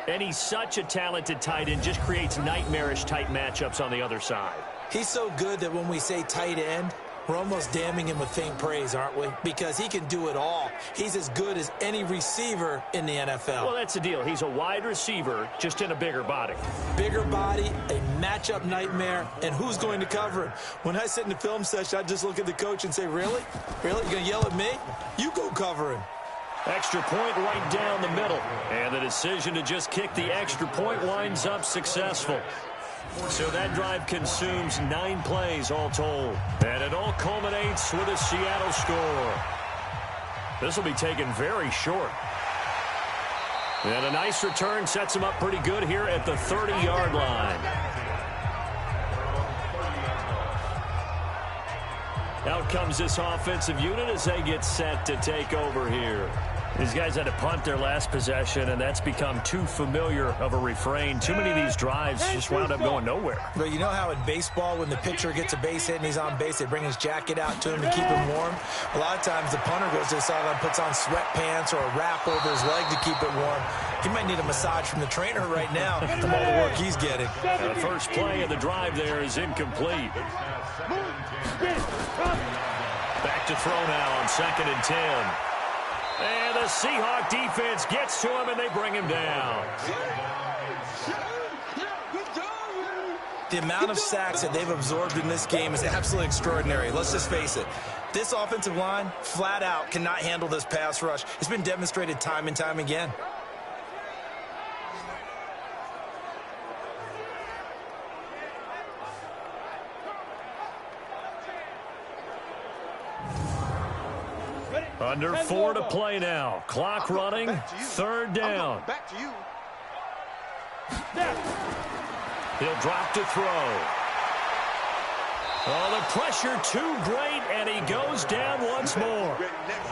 And he's such a talented tight end, just creates nightmarish type matchups on the other side. He's so good that when we say tight end, We're almost damning him with faint praise, aren't we? Because he can do it all. He's as good as any receiver in the NFL. Well, that's the deal. He's a wide receiver, just in a bigger body. Bigger body, a matchup nightmare, and who's going to cover him? When I sit in the film session, I just look at the coach and say, really? Really? You going to yell at me? You go cover him. Extra point right down the middle. And the decision to just kick the extra point winds up successful. So that drive consumes 9 plays all told. And it all culminates with a Seattle score. This will be taken very short. And a nice return sets him up pretty good here at the 30-yard line. Out comes this offensive unit as they get set to take over here. These guys had to punt their last possession, and that's become too familiar of a refrain. Too many of these drives just wound up going nowhere. But you know how in baseball, when the pitcher gets a base hit and he's on base, they bring his jacket out to him to keep him warm? A lot of times the punter goes to the sideline, puts on sweatpants or a wrap over his leg to keep it warm. He might need a massage from the trainer right now from all the work he's getting. The first play of the drive there is incomplete. Back to throw now on 2nd and 10. And the Seahawk defense gets to him, and they bring him down. The amount of sacks that they've absorbed in this game is absolutely extraordinary. Let's just face it. This offensive line, flat out, cannot handle this pass rush. It's been demonstrated time and time again. Under 4 to play now. Clock running. 3rd down. Back to you. He'll drop to throw. Oh, the pressure too great, and he goes down once more.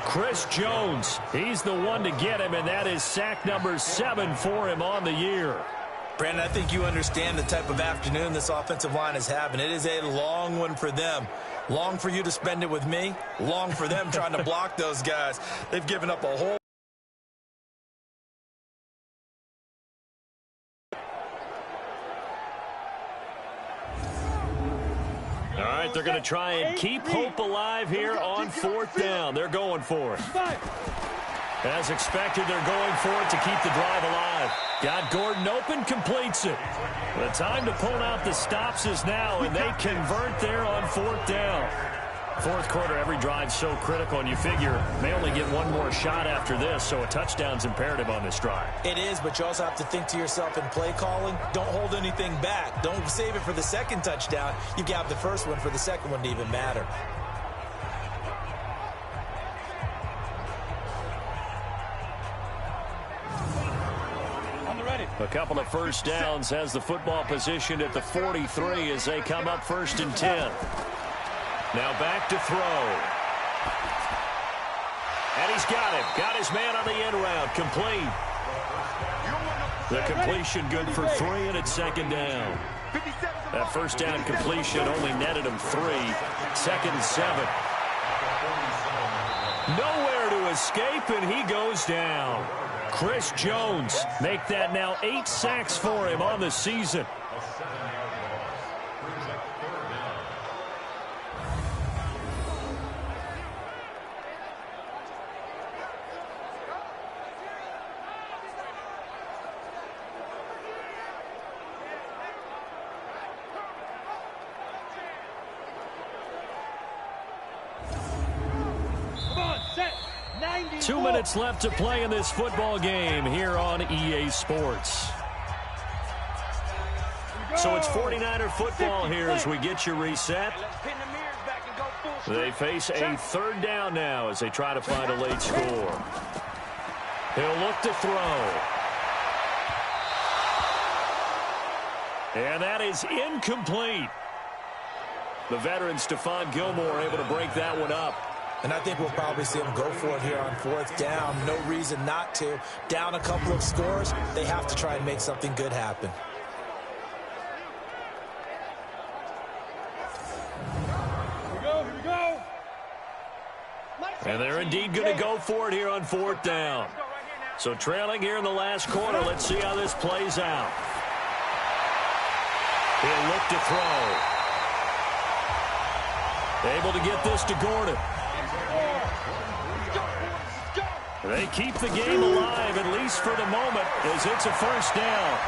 Chris Jones, he's the one to get him, and that is sack number 7 for him on the year. Brandon, I think you understand the type of afternoon this offensive line is having. It is a long one for them. Long for you to spend it with me. Long for them trying to block those guys. They've given up a whole... All right, they're going to try and keep hope alive here on 4th down. They're going for it. As expected, they're going for it to keep the drive alive. Got Gordon open, completes it. The time to pull out the stops is now, and they convert there on 4th down. 4th quarter, every drive so critical, and you figure may only get one more shot after this, so a touchdown's imperative on this drive. It is, but you also have to think to yourself in play calling, don't hold anything back. Don't save it for the second touchdown. You got the first one for the second one to even matter. A couple of first downs has the football positioned at the 43 as they come up 1st and 10. Now back to throw. And he's got him. Got his man on the end route. Complete. The completion good for 3, and it's 2nd down. That first down completion only netted him 3. 2nd and 7. Nowhere to escape, and he goes down. Chris Jones make that now 8 sacks for him on the season. Come on, set. 2 minutes left to play in this football game here on EA Sports. So it's 49er football here as we get you reset. They face a 3rd down now as they try to find a late score. He'll look to throw. And that is incomplete. The veteran Stephon Gilmore able to break that one up. And I think we'll probably see them go for it here on 4th down. No reason not to. Down a couple of scores, they have to try and make something good happen. Here we go. And they're indeed going to go for it here on 4th down. So trailing here in the last quarter, let's see how this plays out. He'll look to throw. Able to get this to Gordon. They keep the game alive, at least for the moment, as it's a first down.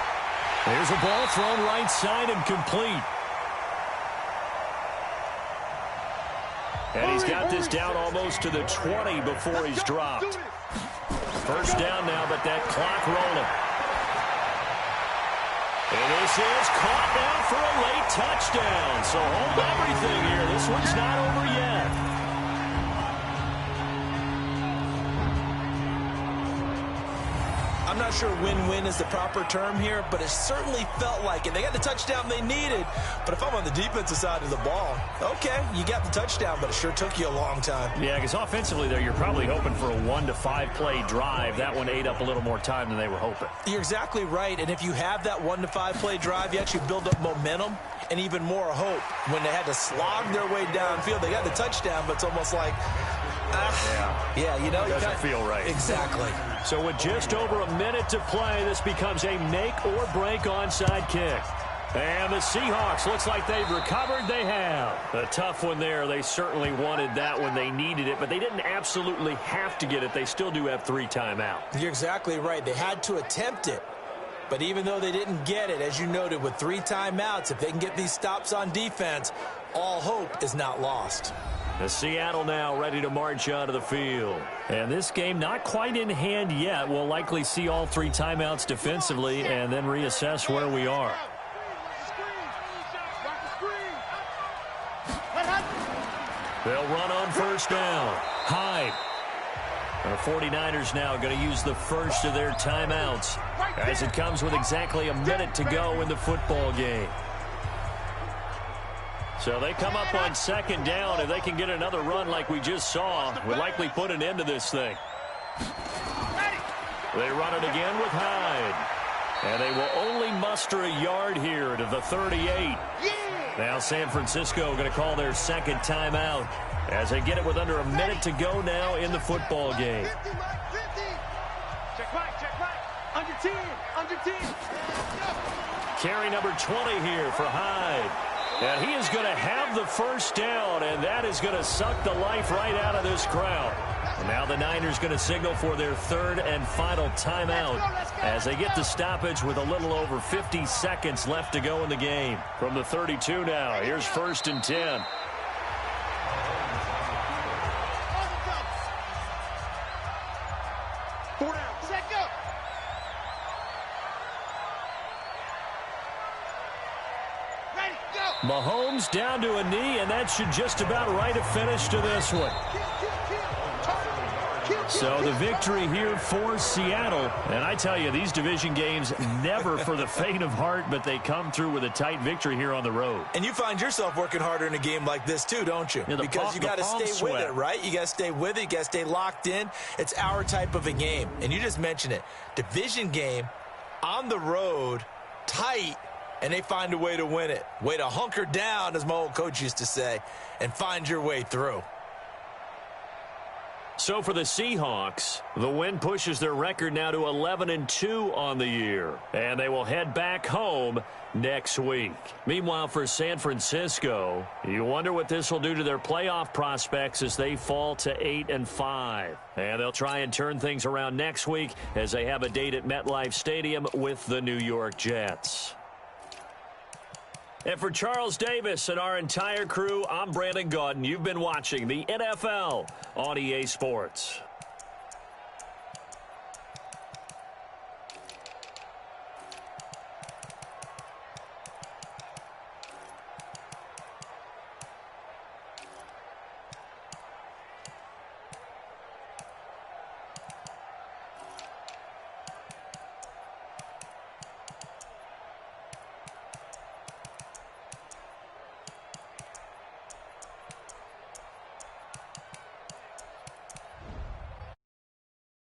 Here's a ball thrown right side and complete. And he's got this down almost to the 20 before he's dropped. First down now, but that clock rolling. And this is caught now for a late touchdown. So hold everything here. This one's not over yet. I'm not sure win-win is the proper term here, but it certainly felt like it. They got the touchdown they needed, but if I'm on the defensive side of the ball, okay, you got the touchdown, but it sure took you a long time. Yeah, because offensively there, you're probably hoping for a 1 to 5 play drive. That one ate up a little more time than they were hoping. You're exactly right, and if you have that 1 to 5 play drive, you actually build up momentum and even more hope. When they had to slog their way downfield, they got the touchdown, but it's almost like, yeah, you know, it doesn't feel right. Exactly. So with just over a minute to play, this becomes a make-or-break onside kick. And the Seahawks, looks like they've recovered. They have. A tough one there. They certainly wanted that when they needed it, but they didn't absolutely have to get it. They still do have 3 timeouts. You're exactly right. They had to attempt it. But even though they didn't get it, as you noted, with 3 timeouts, if they can get these stops on defense, all hope is not lost. The Seattle now ready to march onto the field. And this game not quite in hand yet. We'll likely see all 3 timeouts defensively and then reassess where we are. They'll run on first down. Hyde. The 49ers now going to use the first of their timeouts as it comes with exactly a minute to go in the football game. So they come up on second down. If they can get another run like we just saw, would likely put an end to this thing. They run it again with Hyde. And they will only muster a yard here to the 38. Now San Francisco going to call their second timeout as they get it with under a minute to go now in the football game. Check back. Under 10. Carry number 20 here for Hyde. And he is going to have the first down, and that is going to suck the life right out of this crowd. And now the Niners going to signal for their 3rd and final timeout as they get the stoppage with a little over 50 seconds left to go in the game. From the 32 now, here's 1st and 10. Mahomes down to a knee, and that should just about write a finish to this one. So the victory here for Seattle. And I tell you, these division games never for the faint of heart, but they come through with a tight victory here on the road. And you find yourself working harder in a game like this too, don't you? Yeah, because you got to stay with it, right? You got to stay with it. You got to stay locked in. It's our type of a game. And you just mentioned it. Division game, on the road, tight, and they find a way to win it. Way to hunker down, as my old coach used to say, and find your way through. So for the Seahawks, the win pushes their record now to 11-2 on the year. And they will head back home next week. Meanwhile, for San Francisco, you wonder what this will do to their playoff prospects as they fall to 8-5. And they'll try and turn things around next week as they have a date at MetLife Stadium with the New York Jets. And for Charles Davis and our entire crew, I'm Brandon Gaudin. You've been watching the NFL on EA Sports.